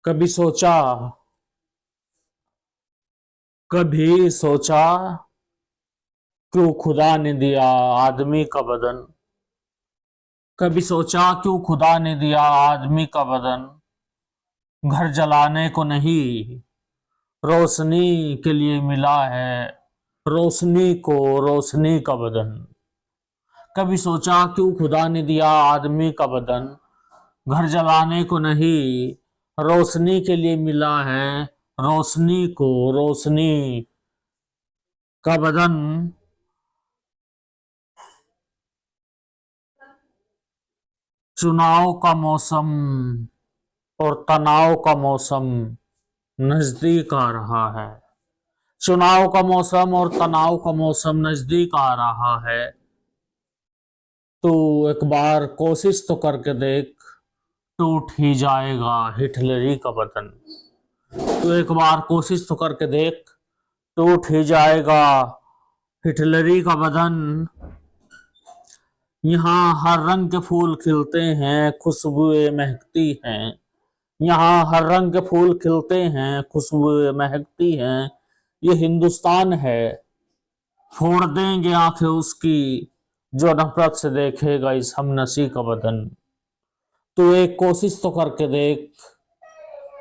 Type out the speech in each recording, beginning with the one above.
कभी सोचा कभी सोचा क्यों खुदा ने दिया आदमी का बदन। कभी सोचा क्यों खुदा ने दिया आदमी का बदन। घर जलाने को नहीं, रोशनी के लिए मिला है। रोशनी को रोशनी का बदन। कभी सोचा क्यों खुदा ने दिया आदमी का बदन। घर जलाने को नहीं, रोशनी के लिए मिला है। रोशनी को रोशनी का बदन। चुनाव का मौसम और तनाव का मौसम नजदीक आ रहा है। चुनाव का मौसम और तनाव का मौसम नजदीक आ रहा है। तो एक बार कोशिश तो करके देख, टूट ही जाएगा हिटलरी का बदन। तो एक बार कोशिश तो करके देख, टूट ही जाएगा हिटलरी का बदन। यहाँ हर रंग के फूल खिलते हैं, खुशबुएं महकती हैं। यहाँ हर रंग के फूल खिलते हैं, खुशबुएं महकती हैं। ये हिंदुस्तान है, फोड़ देंगे आंखें उसकी जो नफरत से देखेगा इस हमनसी का बदन। तो एक कोशिश तो करके देख,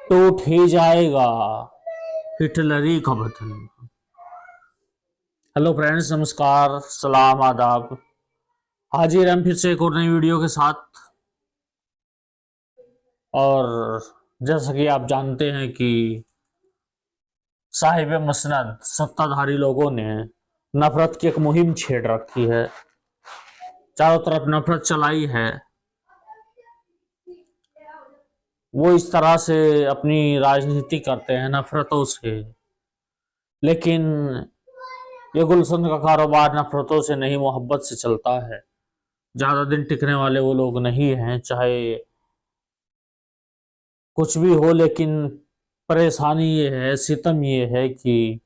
टूट ही जाएगा हिटलरी का बदन। हेलो फ्रेंड्स, नमस्कार, सलाम, आदाब। हाजिर हम फिर से एक और नई वीडियो के साथ। और जैसा कि आप जानते हैं कि साहिब मसनद सत्ताधारी लोगों ने नफरत की एक मुहिम छेड़ रखी है। चारों तरफ नफरत चलाई है। वो इस तरह से अपनी राजनीति करते हैं, नफरतों से। लेकिन ये गुलशन का कारोबार नफरतों से नहीं, मोहब्बत से चलता है। ज्यादा दिन टिकने वाले वो लोग नहीं हैं, चाहे कुछ भी हो। लेकिन परेशानी ये है, सितम ये है कि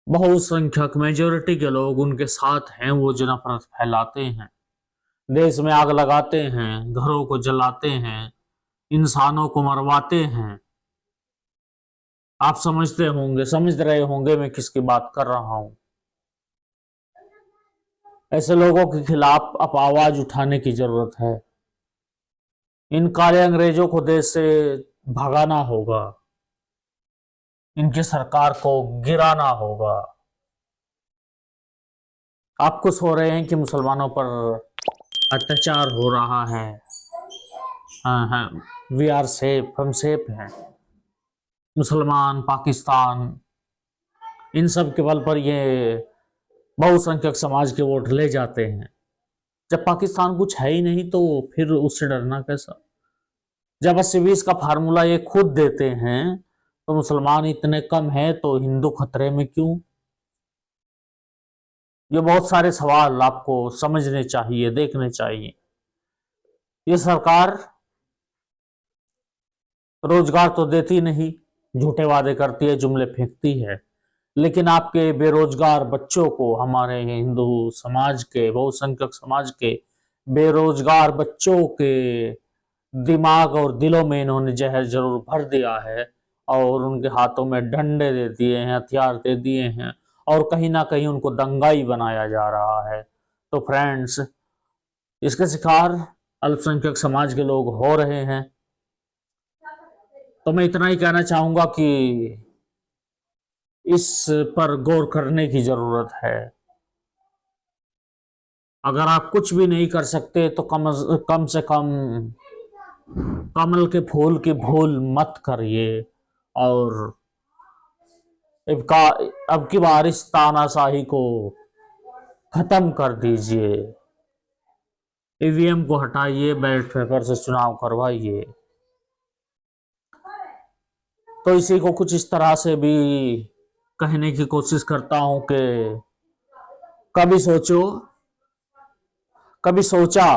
बहुसंख्यक मेजोरिटी के लोग उनके साथ हैं। वो जो नफरत फैलाते हैं, देश में आग लगाते हैं, घरों को जलाते हैं, इंसानों को मरवाते हैं। आप समझ रहे होंगे मैं किसकी बात कर रहा हूं। ऐसे लोगों के खिलाफ अब आवाज उठाने की जरूरत है। इन काले अंग्रेजों को देश से भगाना होगा। इनकी सरकार को गिराना होगा। आप खुश हो रहे हैं कि मुसलमानों पर अत्याचार हो रहा है। हाँ हाँ, वी आर सेफ, हम सेफ हैं। मुसलमान, पाकिस्तान, इन सब के बल पर ये बहुसंख्यक समाज के वोट ले जाते हैं। जब पाकिस्तान कुछ है ही नहीं तो फिर उससे डरना कैसा। जब 80-20 का फार्मूला ये खुद देते हैं तो मुसलमान इतने कम है तो हिंदू खतरे में क्यों। ये बहुत सारे सवाल आपको समझने चाहिए, देखने चाहिए। ये सरकार रोजगार तो देती नहीं, झूठे वादे करती है, जुमले फेंकती है। लेकिन आपके बेरोजगार बच्चों को, हमारे हिंदू समाज के, बहुसंख्यक समाज के बेरोजगार बच्चों के दिमाग और दिलों में इन्होंने जहर जरूर भर दिया है। और उनके हाथों में डंडे दे दिए हैं, हथियार दे दिए हैं। और कहीं ना कहीं उनको दंगाई बनाया जा रहा है। तो फ्रेंड्स, इसके शिकार अल्पसंख्यक समाज के लोग हो रहे हैं। तो मैं इतना ही कहना चाहूंगा कि इस पर गौर करने की जरूरत है। अगर आप कुछ भी नहीं कर सकते तो कम से कम कमल के फूल की भूल मत करिए। और अब की बार इस तानाशाही को खत्म कर दीजिए। ईवीएम को हटाइए, बैलेट पेपर से चुनाव करवाइए। तो इसी को कुछ इस तरह से भी कहने की कोशिश करता हूं कि कभी सोचो, कभी सोचा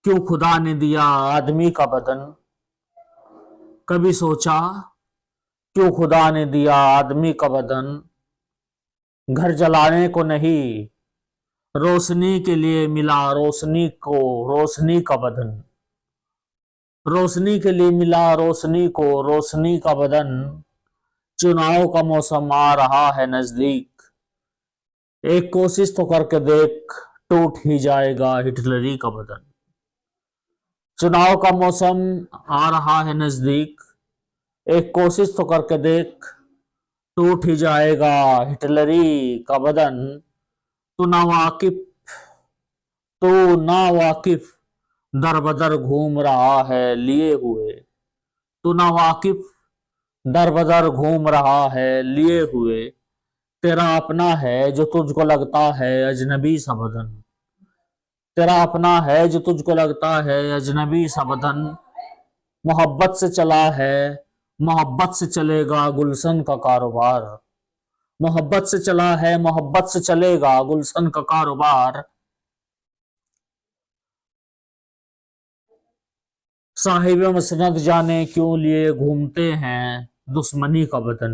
क्यों खुदा ने दिया आदमी का बदन। कभी सोचा क्यों खुदा ने दिया आदमी का बदन। घर जलाने को नहीं, रोशनी के लिए मिला रोशनी को रोशनी का बदन। रोशनी के लिए मिला रोशनी को रोशनी का बदन, चुनाव का मौसम आ रहा है नजदीक, एक कोशिश तो करके देख, टूट ही जाएगा हिटलरी का बदन। चुनाव का मौसम आ रहा है नजदीक, एक कोशिश तो करके देख, टूट ही जाएगा हिटलरी का बदन। तू ना वाकिफ तू ना वाकिफ दर बदर घूम रहा है लिए हुए, तू ना वाकिफ दर बदर घूम रहा है लिए हुए, तेरा अपना है जो तुझको लगता है अजनबी सा बदन, तेरा अपना है जो तुझको लगता है अजनबी सा बदन। मोहब्बत से चला है, मोहब्बत से चलेगा गुलशन का कारोबार, मोहब्बत से चला है, मोहब्बत से चलेगा गुलशन का कारोबार। साहिब मसनद जाने क्यों लिए घूमते हैं दुश्मनी का बदन।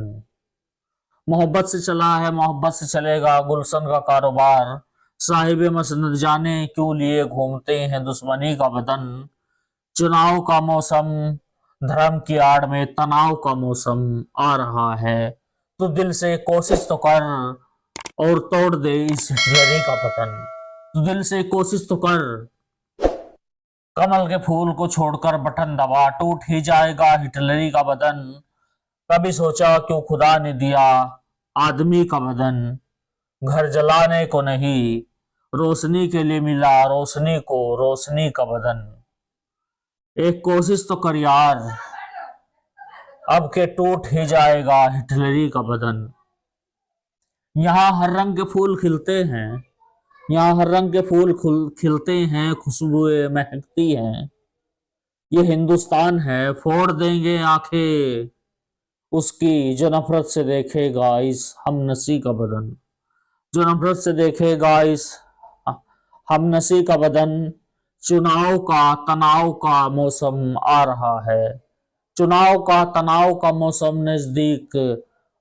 मोहब्बत से चला है, मोहब्बत से चलेगा गुलशन का कारोबार। साहिब मसनद जाने क्यों लिए घूमते हैं दुश्मनी का बदन। चुनाव का मौसम, धर्म की आड़ में तनाव का मौसम आ रहा है, तो दिल से कोशिश तो कर और तोड़ दे इस हिटलरी का पतन। तो दिल से कोशिश तो कर, कमल के फूल को छोड़कर बटन दबा, टूट ही जाएगा हिटलरी का बदन। कभी सोचा क्यों खुदा ने दिया आदमी का बदन, घर जलाने को नहीं रोशनी के लिए मिला रोशनी को रोशनी का बदन। एक कोशिश तो कर यार, अब के टूट ही जाएगा हिटलरी का बदन। यहाँ हर रंग के फूल खिलते हैं, यहाँ हर रंग के फूल खिलते हैं, खुशबुएं महकती हैं। ये हिंदुस्तान है, फोड़ देंगे आंखें उसकी जो नफरत से देखेगा इस हमनसी का बदन, जो नफरत से देखेगा इस हमनसी का बदन। चुनाव का तनाव का मौसम आ रहा है, चुनाव का तनाव का मौसम नजदीक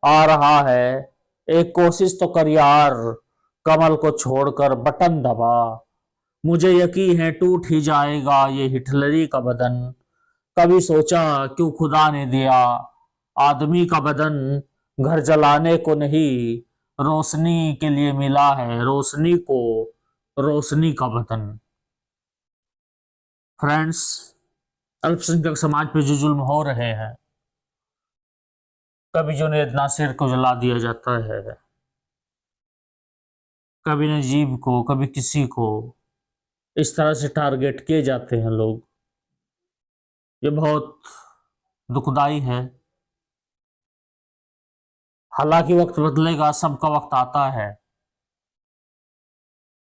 आ रहा है। एक कोशिश तो कर यार, कमल को छोड़कर बटन दबा, मुझे यकीन है टूट ही जाएगा ये हिटलरी का बदन। कभी सोचा क्यों खुदा ने दिया आदमी का बदन, घर जलाने को नहीं रोशनी के लिए मिला है रोशनी को रोशनी का बदन। फ्रेंड्स, अल्पसंख्यक समाज पे जो जुल्म हो रहे हैं, कभी जुनैद नासिर को जला दिया जाता है, कभी नजीब को, कभी किसी को इस तरह से टारगेट किए जाते हैं लोग, ये बहुत दुखदाई है। हालांकि वक्त बदलेगा, सबका वक्त आता है,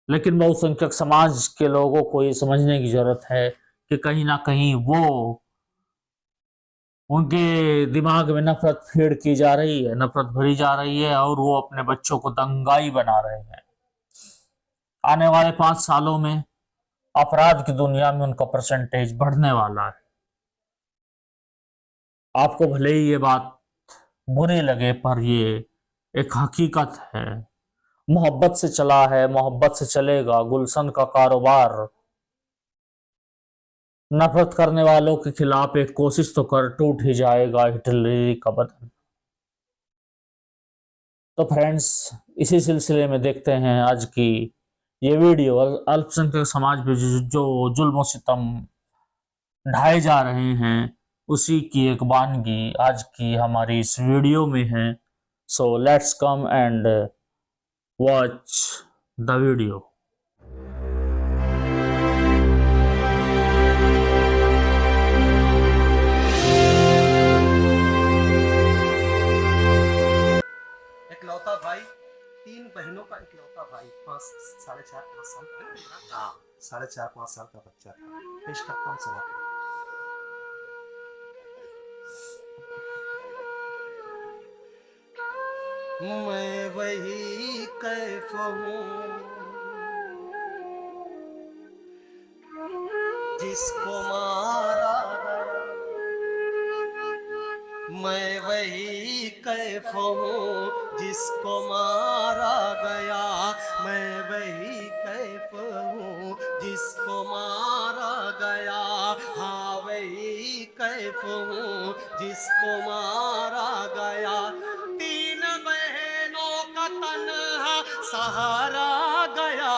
लेकिन बहुसंख्यक समाज के लोगों को ये समझने की जरूरत है कि कहीं ना कहीं वो उनके दिमाग में नफरत फीड की जा रही है, नफरत भरी जा रही है, और वो अपने बच्चों को दंगाई बना रहे हैं। आने वाले 5 सालों में अपराध की दुनिया में उनका परसेंटेज बढ़ने वाला है। आपको भले ही ये बात बुरी लगे, पर ये एक हकीकत है। मोहब्बत से चला है, मोहब्बत से चलेगा गुलशन का कारोबार। नफरत करने वालों के खिलाफ एक कोशिश तो कर, टूट ही जाएगा हिटलरी का बदन। तो फ्रेंड्स, इसी सिलसिले में देखते हैं आज की ये वीडियो। अल्पसंख्यक समाज पे जो जुल्म सितम ढाए जा रहे हैं, उसी की एक वानगी आज की हमारी इस वीडियो में है। So let's come and watch the video. इकलौता भाई, 3 बहनों का इकलौता भाई, 4.5 5 साल का, हाँ 4.5 5 साल का बच्चा था। पेश करता हूँ सवाल। मैं वही कैफ हूँ जिसको मारा गया, मैं वही कैफ हूँ जिसको मारा गया, मैं वही कैफ हूँ जिसको मारा गया। हाँ वही कैफ हूँ जिसको मारा गया। तीन बहनों का तन्हा सहारा गया,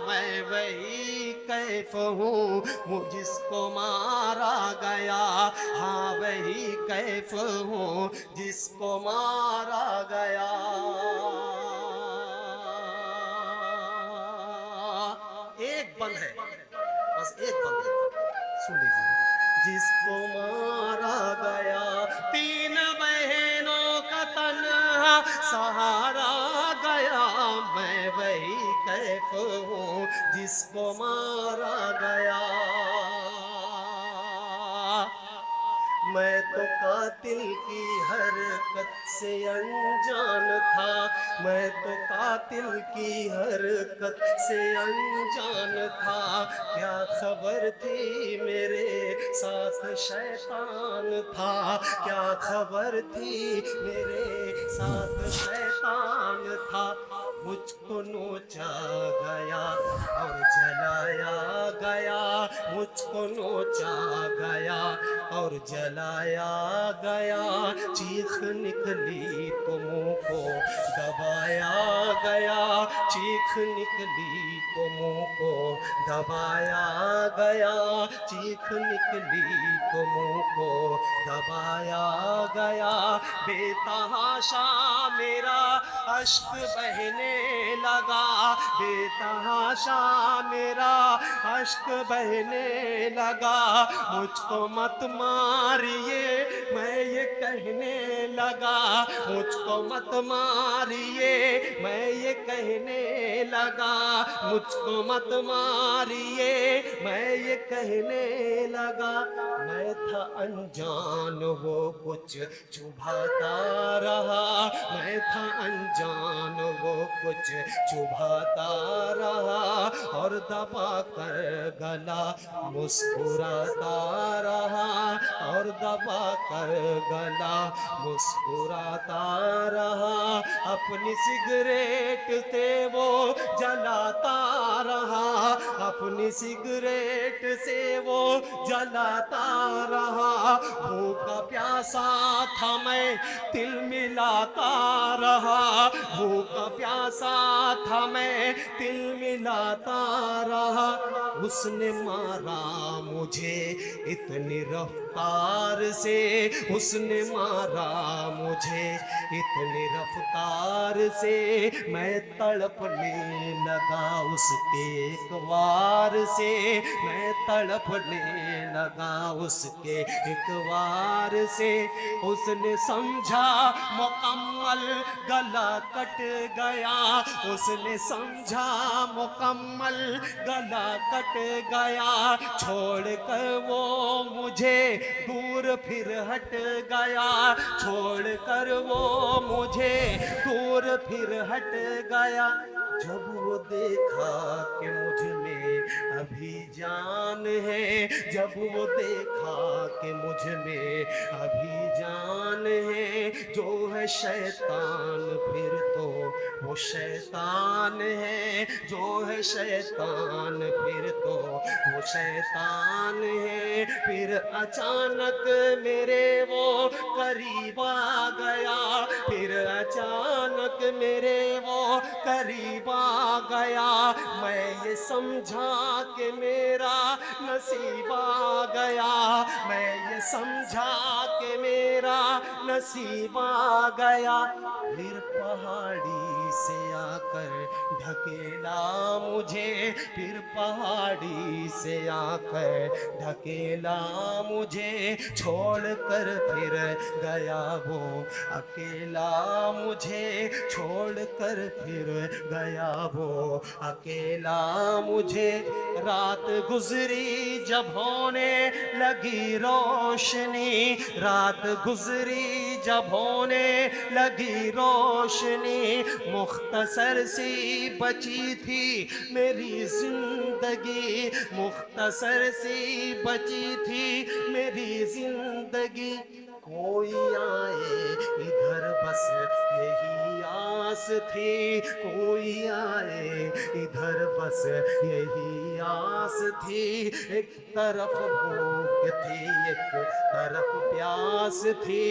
मैं वही कैफ हूँ जिसको मारा गया। हाँ वही कैफ हूँ जिसको मारा गया। एक बंद है, बस एक बंद है, सुन लीजिए। जिसको मारा गया, तीन बहनों का तन्हा सहारा गया, मैं वही कैफ हूँ जिसको मारा गया। मैं तो कातिल की हरकत से अनजान था, मैं तो कातिल की हरकत से अनजान था। क्या खबर थी मेरे साथ शैतान था, क्या खबर थी मेरे साथ शैतान था। मुझको नोचा गया और जलाया गया, मुझको नोचा गया और जलाया गया। चीख निकली तो मुंह को दबाया गया, चीख निकली तो मुंह को दबाया गया, चीख निकली तो मुंह को दबाया गया। बेतहाशा मेरा अश्क बहने लगा, बेतहाशा मेरा अश्क बहने लगा। मुझको मत मारिए मैं ये कहने लगा, मुझको मत मारिए मैं ये कहने लगा, मुझको मत मारिए मैं ये कहने लगा। मैं था अनजान वो कुछ चुभाता रहा, मैं था अनजान वो कुछ चुभाता रहा और दबा कर गला मुस्कुराता रहा, और दबा कर गला मुस्कुराता रहा। अपनी सिगरेट से वो जलाता रहा, अपनी सिगरेट से वो जलाता रहा। भूखा प्यासा था मैं तिल मिलाता रहा, भूखा प्यासा था मैं तिल मिलाता रहा। उसने मारा मुझे इतनी रफ्तार से, उसने मारा मुझे इतनी रफ्तार से, मैं तड़पने लगा उसके एक वार से, मैं तड़पने लगा उसके एक वार से। उसने समझा मुकम्मल गला कट गया, उसने समझा मुकम्मल गला कट गया। छोड़ कर वो मुझे दूर फिर हट गया, छोड़ कर वो मुझे दूर फिर हट गया। जब वो देखा कि मुझ में अभी जान है, जब वो देखा कि मुझ में अभी जान है। जो है शैतान फिर तो वो शैतान है, जो है शैतान फिर तो वो शैतान है। फिर अचानक मेरे वो करीब आ गया, फिर अचानक मेरे वो करीब आ गया। मैं ये समझा कि मेरा नसीब आ गया, मैं ये समझा कि मेरा नसीब आ गया। फिर पहाड़ी से आकर ढकेला मुझे, फिर पहाड़ी से आकर ढकेला मुझे। छोड़ कर फिर गया वो अकेला मुझे, छोड़ कर फिर गया वो अकेला मुझे। रात गुजरी जब होने लगी रोशनी, रात गुजरी जब होने लगी रोशनी। मुख्तसर सी बची थी मेरी जिंदगी, मुख्तसर सी बची थी मेरी जिंदगी। कोई आए इधर बस यही आस आस थी कोई आए इधर, बस यही आस थी। एक तरफ भूख थी, एक तरफ प्यास थी,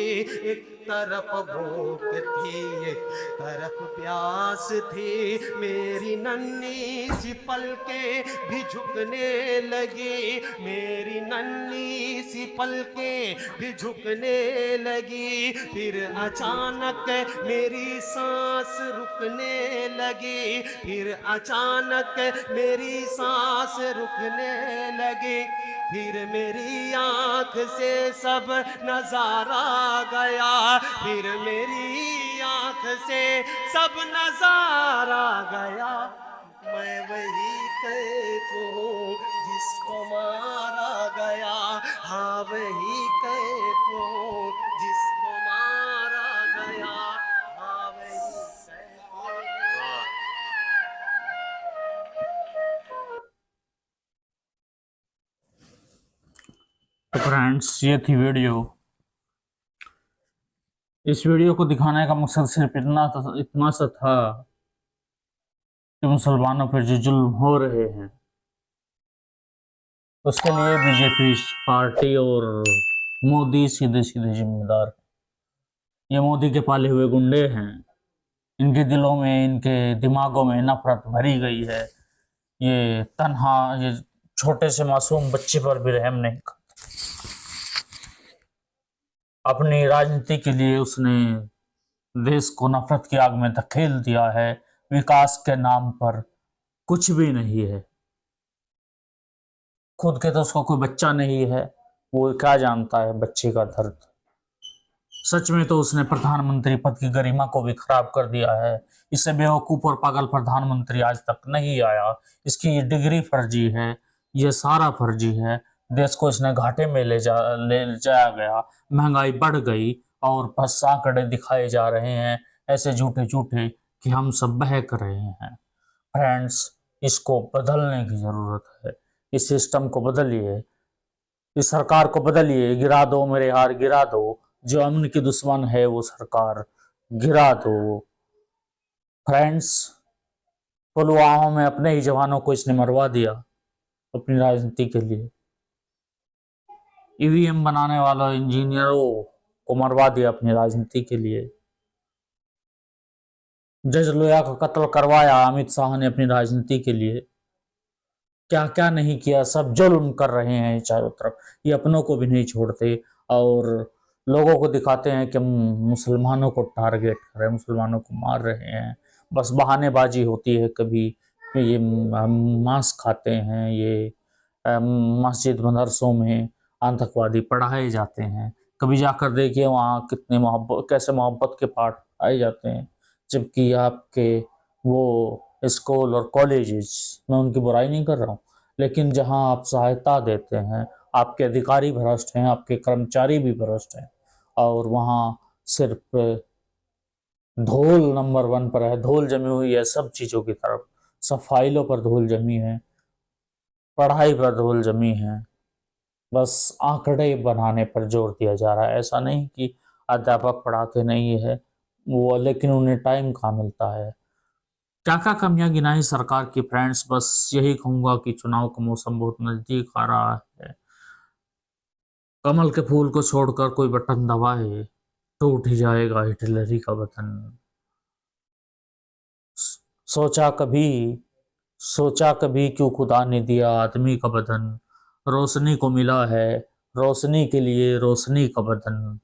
एक तरफ भूख थी, एक तरफ प्यास थी। मेरी नन्ही सी पलकें भी झुकने लगी, मेरी नन्ही सी पलकें भी झुकने लगी। फिर अचानक मेरी सांस रुकने लगी, फिर अचानक मेरी सांस रुकने लगी। फिर मेरी आंख से सब नजारा गया, फिर मेरी आंख से सब नजारा गया। मैं वही कैफ हूँ जिसको मारा गया, हाँ वही कैफ हूँ जिसको मारा गया, हाँ वही कैफ हूँ। तो फ्रेंड्स, ये थी वीडियो। इस वीडियो को दिखाने का मकसद सिर्फ इतना सा था कि मुसलमानों पर जो जुल्म हो रहे हैं उसके लिए बीजेपी पार्टी और मोदी सीधे सीधे जिम्मेदार हैं। ये मोदी के पाले हुए गुंडे हैं, इनके दिलों में, इनके दिमागों में नफरत भरी गई है। ये तन्हा, ये छोटे से मासूम बच्चे पर भी रहम नहीं करते। अपनी राजनीति के लिए उसने देश को नफरत की आग में धकेल दिया है। विकास के नाम पर कुछ भी नहीं है। खुद के तो उसका कोई बच्चा नहीं है, वो क्या जानता है बच्चे का दर्द। सच में तो उसने प्रधानमंत्री पद की गरिमा को भी खराब कर दिया है। इससे बेवकूफ और पागल प्रधानमंत्री आज तक नहीं आया। इसकी ये डिग्री फर्जी है, ये सारा फर्जी है। देश को इसने घाटे में ले जाया गया, महंगाई बढ़ गई और बस आंकड़े दिखाए जा रहे हैं ऐसे झूठे झूठे कि हम सब बहक रहे हैं। फ्रेंड्स, इसको बदलने की जरूरत है। इस सिस्टम को बदलिए, इस सरकार को बदलिए। गिरा दो मेरे यार, गिरा दो। जो अमन की दुश्मन है वो सरकार गिरा दो। फ्रेंड्स, पुलवामा में अपने ही जवानों को इसने मरवा दिया अपनी राजनीति के लिए। ईवीएम बनाने वालों इंजीनियरों को मरवा दिया अपनी राजनीति के लिए। जज लोया का कत्ल करवाया अमित शाह ने अपनी राजनीति के लिए। क्या क्या नहीं किया, सब जुल्म कर रहे हैं चारों तरफ। ये अपनों को भी नहीं छोड़ते और लोगों को दिखाते हैं कि मुसलमानों को टारगेट कर रहे हैं, मुसलमानों को मार रहे हैं। बस बहानेबाजी होती है। कभी ये मांस खाते हैं, ये मस्जिद मदरसों में आतंकवादी पढ़ाए जाते हैं। कभी जाकर देखिए वहाँ कितने कैसे मोहब्बत के पाठ पढ़ाए जाते हैं, जबकि आपके वो स्कूल और कॉलेजेस, मैं उनकी बुराई नहीं कर रहा हूँ, लेकिन जहाँ आप सहायता देते हैं, आपके अधिकारी भ्रष्ट हैं, आपके कर्मचारी भी भ्रष्ट हैं और वहाँ सिर्फ धूल नंबर 1 पर है। धूल जमी हुई है सब चीज़ों की तरफ। सब फाइलों पर धूल जमी है, पढ़ाई पर धूल जमी है। बस आंकड़े बनाने पर जोर दिया जा रहा है। ऐसा नहीं कि अध्यापक पढ़ाते नहीं है वो, लेकिन उन्हें टाइम कहाँ मिलता है। क्या क्या कमियां गिनाई सरकार की। फ्रेंड्स, बस यही कहूंगा कि चुनाव का मौसम बहुत नजदीक आ रहा है। कमल के फूल को छोड़कर कोई बटन दबाए तो उठ ही जाएगा हिटलरी का बटन। सोचा कभी, सोचा कभी क्यों खुदा ने दिया आदमी का बदन। रोशनी को मिला है रोशनी के लिए रोशनी का बदन।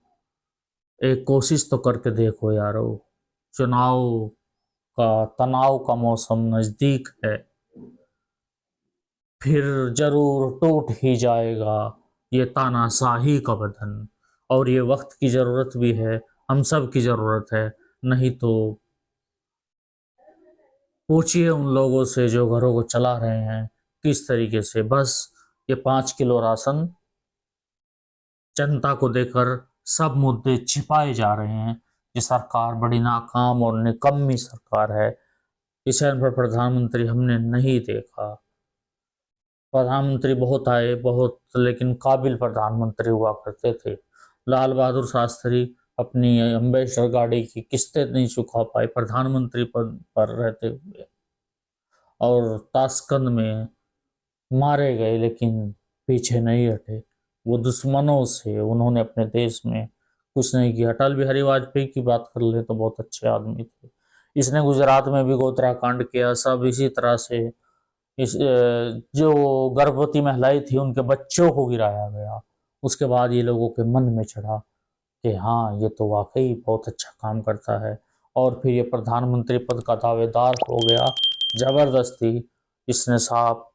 एक कोशिश तो करके देखो यारो। चुनाव का तनाव का मौसम नजदीक है, फिर जरूर टूट ही जाएगा ये तानाशाही का बदन। और ये वक्त की जरूरत भी है, हम सब की जरूरत है। नहीं तो पूछिए उन लोगों से जो घरों को चला रहे हैं किस तरीके से। बस ये 5 किलो राशन जनता को देकर सब मुद्दे छिपाए जा रहे हैं। ये सरकार बड़ी नाकाम और निकम्मी सरकार है। इस पर प्रधानमंत्री हमने नहीं देखा। प्रधानमंत्री बहुत आए बहुत, लेकिन काबिल प्रधानमंत्री हुआ करते थे। लाल बहादुर शास्त्री अपनी एम्बेसडर गाड़ी की किस्तें नहीं चुका पाए प्रधानमंत्री पद पर रहते हुए, और ताशकंद में मारे गए, लेकिन पीछे नहीं हटे। वो दुश्मनों से उन्होंने अपने देश में कुछ नहीं किया। अटल बिहारी वाजपेयी की बात कर ले तो बहुत अच्छे आदमी थे। इसने गुजरात में भी गोत्रा कांड किया। सब इसी तरह से जो गर्भवती महिलाएं थी उनके बच्चों को गिराया गया। उसके बाद ये लोगों के मन में चढ़ा कि हाँ, ये तो वाकई बहुत अच्छा काम करता है, और फिर ये प्रधानमंत्री पद का दावेदार हो गया जबरदस्ती। इसने साफ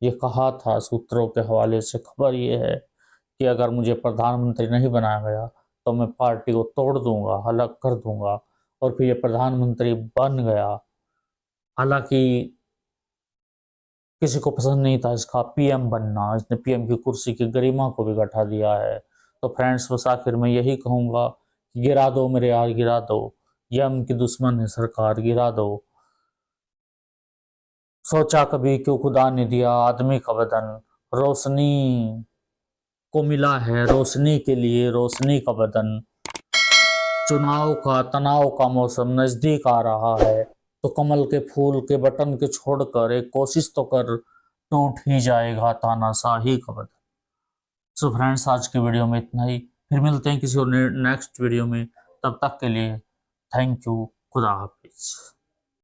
ये कहा था, सूत्रों के हवाले से खबर ये है कि अगर मुझे प्रधानमंत्री नहीं बनाया गया तो मैं पार्टी को तोड़ दूंगा, अलग कर दूंगा। और फिर ये प्रधानमंत्री बन गया। हालांकि किसी को पसंद नहीं था इसका पीएम बनना। इसने पीएम की कुर्सी की गरिमा को भी घटा दिया है। तो फ्रेंड्स, बस आखिर में यही कहूँगा कि गिरा दो मेरे यार, गिरा दो। यम की दुश्मन है सरकार, गिरा दो। सोचा कभी क्यों खुदा ने दिया आदमी का बदन, रोशनी को मिला है रोशनी के लिए रोशनी का बदन। चुनाव का तनाव का मौसम नजदीक आ रहा है, तो कमल के फूल के बटन के छोड़कर एक कोशिश तो कर, टूट ही जाएगा तानाशाही का बदन। सो फ्रेंड्स, आज की वीडियो में इतना ही। फिर मिलते हैं किसी और नेक्स्ट वीडियो में। तब तक के लिए थैंक यू। खुदा हाफिज।